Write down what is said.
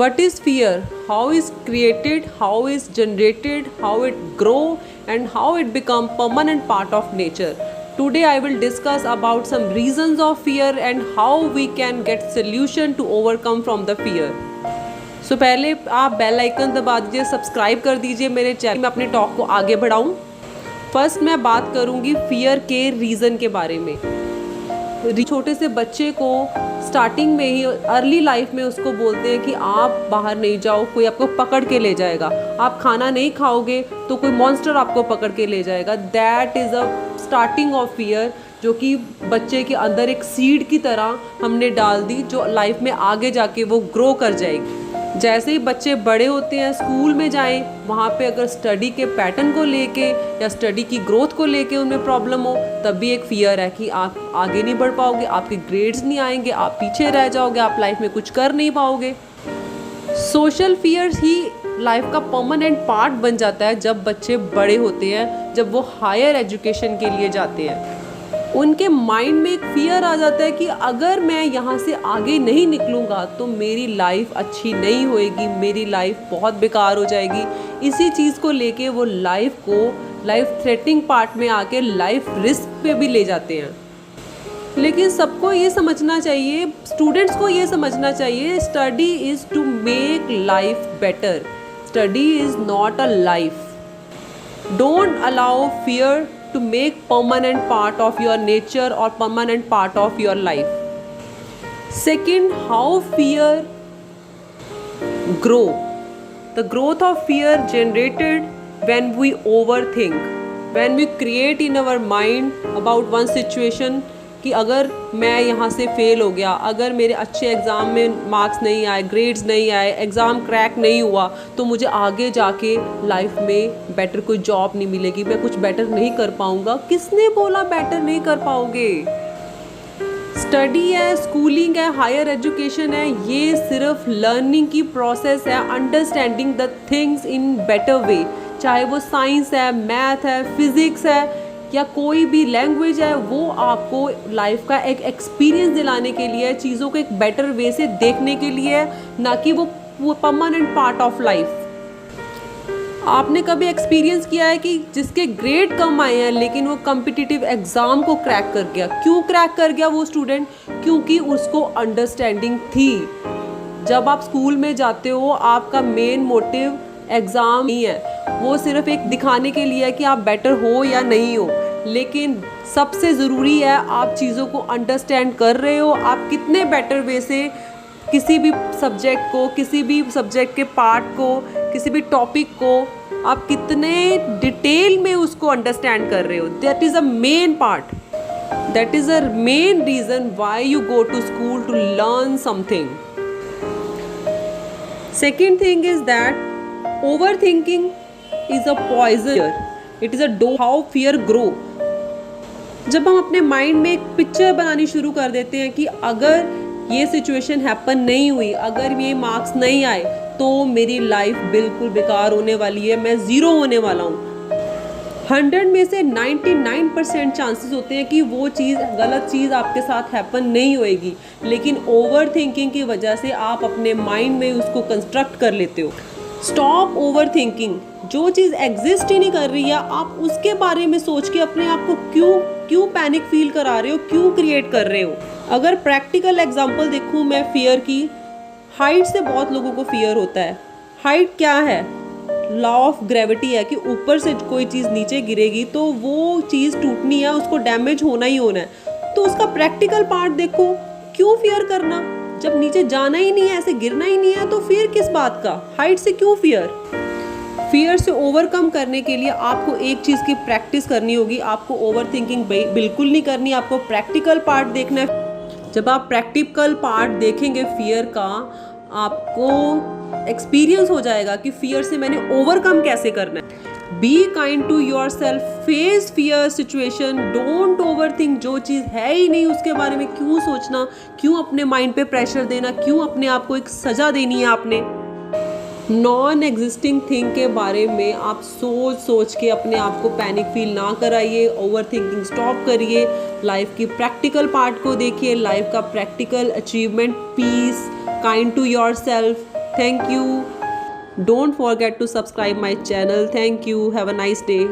What is fear? How is created? How is generated? How it grow and how it become permanent part of nature? Today I will discuss about some reasons of fear and how we can get solution to overcome from the fear. So पहले आप bell icon दबा दीजिए, subscribe कर दीजिए मेरे channel में अपने talk को आगे बढ़ाऊं। फर्स्ट मैं बात करूंगी फियर के रीज़न के बारे में। छोटे से बच्चे को स्टार्टिंग में ही अर्ली लाइफ में उसको बोलते हैं कि आप बाहर नहीं जाओ, कोई आपको पकड़ के ले जाएगा, आप खाना नहीं खाओगे तो कोई मॉन्स्टर आपको पकड़ के ले जाएगा। That is a starting of fear, जो कि बच्चे के अंदर एक सीड की तरह हमने डाल दी, जो लाइफ में आगे जाके वो ग्रो कर जाएगी। जैसे ही बच्चे बड़े होते हैं, स्कूल में जाएं, वहाँ पे अगर स्टडी के पैटर्न को लेके या स्टडी की ग्रोथ को लेके उनमें प्रॉब्लम हो, तब भी एक फियर है कि आप आगे नहीं बढ़ पाओगे, आपके ग्रेड्स नहीं आएंगे, आप पीछे रह जाओगे, आप लाइफ में कुछ कर नहीं पाओगे। सोशल फियर्स ही लाइफ का परमानेंट पार्ट बन जाता है जब बच्चे बड़े होते हैं, जब वो हायर एजुकेशन के लिए जाते हैं। उनके माइंड में एक फियर आ जाता है कि अगर मैं यहाँ से आगे नहीं निकलूँगा तो मेरी लाइफ अच्छी नहीं होएगी, मेरी लाइफ बहुत बेकार हो जाएगी। इसी चीज़ को लेके वो लाइफ थ्रेटनिंग पार्ट में आके लाइफ रिस्क पे भी ले जाते हैं। लेकिन सबको ये समझना चाहिए, स्टूडेंट्स को ये समझना चाहिए, study is to make life better, study is not a life. Don't allow fear to make permanent part of your nature or permanent part of your life. Second, how fear grow. The growth of fear generated when we overthink, when we create in our mind about one situation कि अगर मैं यहाँ से fail हो गया, अगर मेरे अच्छे एग्ज़ाम में मार्क्स नहीं आए, ग्रेड्स नहीं आए, एग्ज़ाम क्रैक नहीं हुआ, तो मुझे आगे जाके लाइफ में बेटर कोई जॉब नहीं मिलेगी, मैं कुछ बेटर नहीं कर पाऊँगा। किसने बोला बेटर नहीं कर पाओगे? स्टडी है, स्कूलिंग है, हायर एजुकेशन है, ये सिर्फ लर्निंग की प्रोसेस है, understanding the things in better way. चाहे वो साइंस है, मैथ है, फिज़िक्स है या कोई भी लैंग्वेज है, वो आपको लाइफ का एक एक्सपीरियंस दिलाने के लिए, चीज़ों को एक बेटर वे से देखने के लिए, ना कि वो परमानेंट पार्ट ऑफ लाइफ। आपने कभी एक्सपीरियंस किया है कि जिसके ग्रेड कम आए हैं लेकिन वो कॉम्पिटिटिव एग्ज़ाम को क्रैक कर गया? क्यों क्रैक कर गया वो स्टूडेंट? क्योंकि उसको अंडरस्टैंडिंग थी। जब आप स्कूल में जाते हो, आपका मेन मोटिव एग्ज़ाम नहीं है, वो सिर्फ एक दिखाने के लिए है कि आप बेटर हो या नहीं हो। लेकिन सबसे ज़रूरी है आप चीज़ों को अंडरस्टैंड कर रहे हो, आप कितने बेटर वे से किसी भी सब्जेक्ट को, किसी भी सब्जेक्ट के पार्ट को, किसी भी टॉपिक को आप कितने डिटेल में उसको अंडरस्टैंड कर रहे हो। That is a main part, that is a main reason why you go to school to learn something. Second thing is that overthinking is a poison. It is a door how fear grow. जब हम अपने mind में एक picture बनानी शुरू कर देते हैं कि अगर ये सिचुएशन हैपन नहीं हुई, अगर ये मार्क्स नहीं आए, तो मेरी लाइफ बिल्कुल बेकार होने वाली है, मैं ज़ीरो होने वाला हूँ। 100 में से 99% चांसेस होते हैं कि वो चीज़, गलत चीज़ आपके साथ हैपन नहीं होएगी, लेकिन ओवर थिंकिंग की वजह से आप अपने माइंड में उसको कंस्ट्रक्ट कर लेते हो। Stop over thinking. जो चीज़ एग्जिस्ट ही नहीं कर रही है, आप उसके बारे में सोच के अपने आप को क्यों पैनिक फील करा रहे हो, क्यों क्रिएट कर रहे हो? अगर प्रैक्टिकल एग्जांपल देखूँ मैं फियर की, हाइट से बहुत लोगों को फियर होता है। हाइट क्या है? लॉ ऑफ ग्रेविटी है कि ऊपर से कोई चीज़ नीचे गिरेगी तो वो चीज़ टूटनी है, उसको डैमेज होना ही होना है। तो उसका प्रैक्टिकल पार्ट देखो, क्यों फियर करना? जब नीचे जाना ही नहीं है, ऐसे गिरना ही नहीं है, तो फिर किस बात का? हाइट से क्यों फियर? फियर से ओवरकम करने के लिए आपको एक चीज़ की प्रैक्टिस करनी होगी। आपको ओवर थिंकिंग बिल्कुल नहीं करनी, आपको प्रैक्टिकल पार्ट देखना है। जब आप प्रैक्टिकल पार्ट देखेंगे फियर का, आपको एक्सपीरियंस हो जाएगा कि फियर से मैंने ओवरकम कैसे करना है। Be kind to yourself, face fear situation, don't overthink. जो चीज़ है ही नहीं उसके बारे में क्यों सोचना, क्यों अपने माइंड पे प्रेशर देना, क्यों अपने आप को एक सज़ा देनी है आपने। नॉन एग्जिस्टिंग थिंग के बारे में आप सोच के अपने आप को पैनिक फील ना कराइए, ओवर थिंकिंग स्टॉप करिए, लाइफ की प्रैक्टिकल पार्ट को देखिए, लाइफ का practical achievement, peace, kind to yourself, Thank you. Don't forget to subscribe my channel. Thank you. Have a nice day.